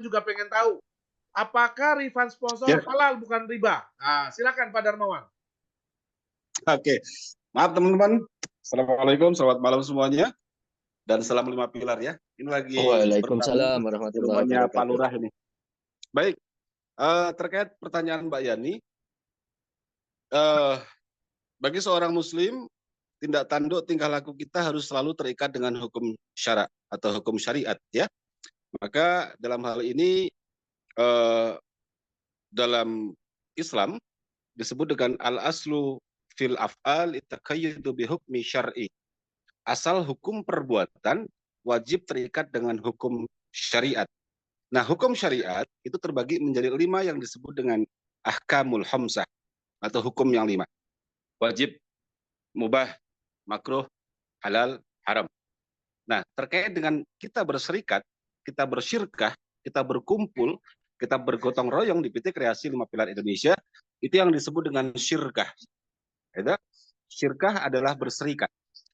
juga pengen tahu, apakah refund sponsor Ya, halal bukan riba? Nah, silakan Pak Darmawan. oke. Maaf teman-teman. Assalamualaikum, selamat malam semuanya. Dan salam lima pilar ya. Ini lagi bertamu Waalaikumsalam di warahmatullahi rumahnya Pak wabarakatuh. Lurah ini. Baik, terkait pertanyaan Mbak Yani, eh, bagi seorang Muslim, tindak tanduk tingkah laku kita harus selalu terikat dengan hukum syara atau hukum syariat ya. Maka dalam hal ini eh, dalam Islam disebut dengan al-aslu fil af'al itaqayyudu bihukmi syar'i. Asal hukum perbuatan wajib terikat dengan hukum syariat. Nah, hukum syariat itu terbagi menjadi 5 yang disebut dengan ahkamul hamsah atau hukum yang 5. Wajib, mubah, makruh, halal, haram. Nah, terkait dengan kita berserikat, kita bersyirkah, kita berkumpul, kita bergotong royong di PT Kreasi 5 Pilar Indonesia, itu yang disebut dengan syirkah. Itu, syirkah adalah berserikat.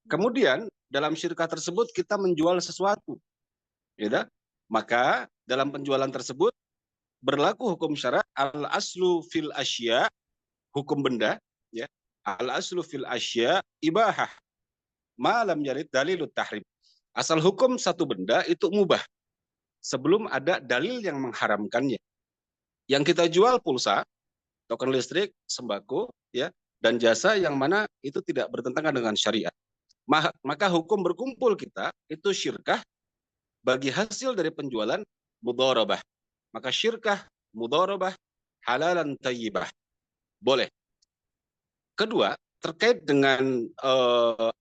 Kemudian dalam syirkah tersebut kita menjual sesuatu, ya. Maka dalam penjualan tersebut berlaku hukum syara al aslu fil asya, hukum benda, ya. Al aslu fil asya ibahah malam yarid dalilut tahrim. Asal hukum satu benda itu mubah sebelum ada dalil yang mengharamkannya. Yang kita jual pulsa, token listrik, sembako, ya, dan jasa yang mana itu tidak bertentangan dengan syariat. Maka hukum berkumpul kita itu syirkah bagi hasil dari penjualan mudharabah. Maka syirkah, mudharabah, halalan tayyibah. Boleh. Kedua, terkait dengan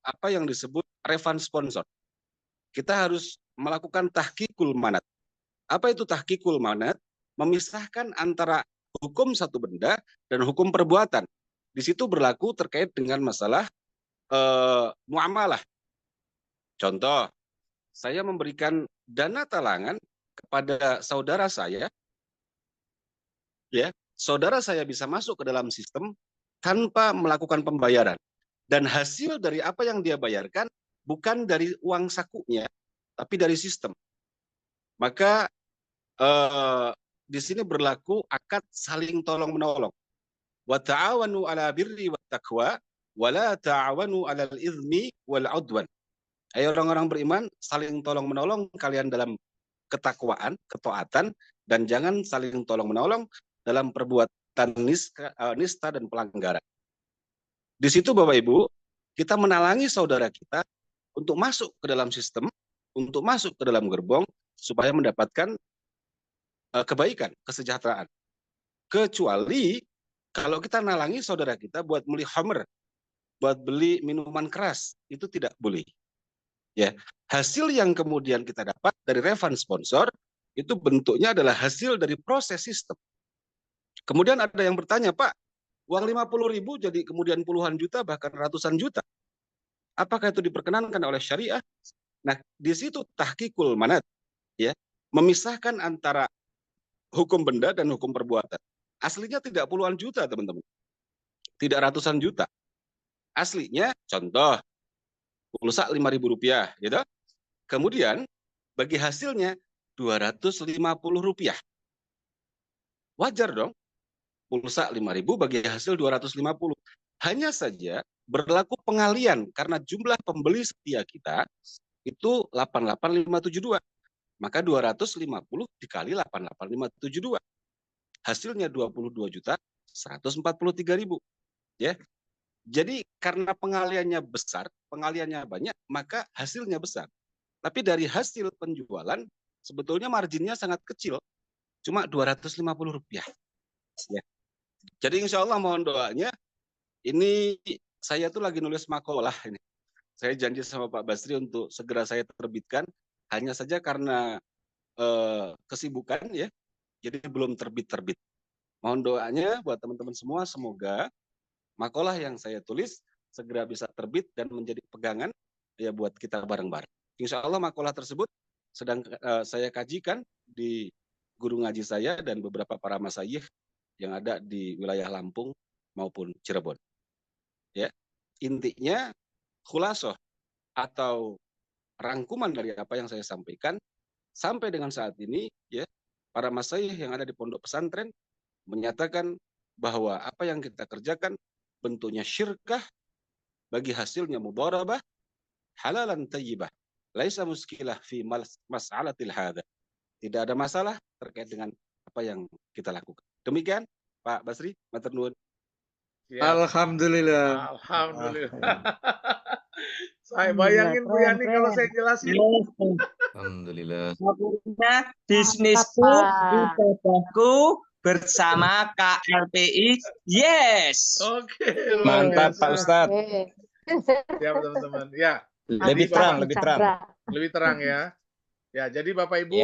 apa yang disebut refund sponsor. Kita harus melakukan tahqiqul manat. Apa itu tahqiqul manat? Memisahkan antara hukum satu benda dan hukum perbuatan. Di situ berlaku terkait dengan masalah muamalah. Contoh, saya memberikan dana talangan kepada saudara saya, ya, saudara saya bisa masuk ke dalam sistem tanpa melakukan pembayaran. Dan hasil dari apa yang dia bayarkan bukan dari uang sakunya, tapi dari sistem. Maka di sini berlaku akad saling tolong menolong. Wa ta'awanu 'ala birri wat taqwa wa la ta'awanu 'alal itsmi wal 'udwan. Ayo orang-orang beriman, saling tolong menolong kalian dalam ketakwaan, ketaatan, dan jangan saling tolong menolong dalam perbuatan nista dan pelanggaran. Di situ Bapak Ibu, kita menalangi saudara kita untuk masuk ke dalam sistem, untuk masuk ke dalam gerbong, supaya mendapatkan kebaikan, kesejahteraan. Kecuali kalau kita nalangi saudara kita buat beli Hummer, buat beli minuman keras, itu tidak boleh. Ya, hasil yang kemudian kita dapat dari refund sponsor itu bentuknya adalah hasil dari proses sistem. Kemudian ada yang bertanya, Pak, uang 50.000 jadi kemudian puluhan juta bahkan ratusan juta. Apakah itu diperkenankan oleh syariah? Nah, di situ tahqiqul manat, ya, memisahkan antara hukum benda dan hukum perbuatan. Aslinya tidak puluhan juta, teman-teman. Tidak ratusan juta. Aslinya, contoh, pulsa Rp5.000, gitu. Kemudian bagi hasilnya Rp250. Wajar dong, pulsa 5.000 bagi hasil 250. Hanya saja berlaku pengalian karena jumlah pembeli setia kita itu 88.572. Maka 250 dikali 88.572. Hasilnya 22.143.000. Ya. Jadi karena pengaliannya besar, pengaliannya banyak, maka hasilnya besar. Tapi dari hasil penjualan sebetulnya marginnya sangat kecil, cuma Rp250. Ya. Jadi insya Allah mohon doanya. Ini saya tuh lagi nulis makalah ini. Saya janji sama Pak Basri untuk segera saya terbitkan. Hanya saja karena kesibukan ya, jadi belum terbit-terbit. Mohon doanya buat teman-teman semua, semoga makalah yang saya tulis segera bisa terbit dan menjadi pegangan ya buat kita bareng-bareng. Insya Allah makalah tersebut sedang saya kajikan di guru ngaji saya dan beberapa para masyayikh yang ada di wilayah Lampung maupun Cirebon. Ya, intinya khulasoh atau rangkuman dari apa yang saya sampaikan sampai dengan saat ini, ya, para masyayikh yang ada di pondok pesantren menyatakan bahwa apa yang kita kerjakan bentuknya syirkah, bagi hasilnya mudharabah, halalan tayyibah, laisa muskilah fi mas'alatil hadha. Tidak ada masalah terkait dengan apa yang kita lakukan. Demikian Pak Basri, matur nuwun. Alhamdulillah. Alhamdulillah. Saya bayangin Bu Yani kalau saya jelasin. Alhamdulillah. Pokoknya bisnisku, ibadahku bersama KLPI. Yes. Oke. Mantap Pak Ustadz. Siap teman-teman. Ya. Lebih terang, lebih terang. Lebih terang ya. Ya, jadi Bapak Ibu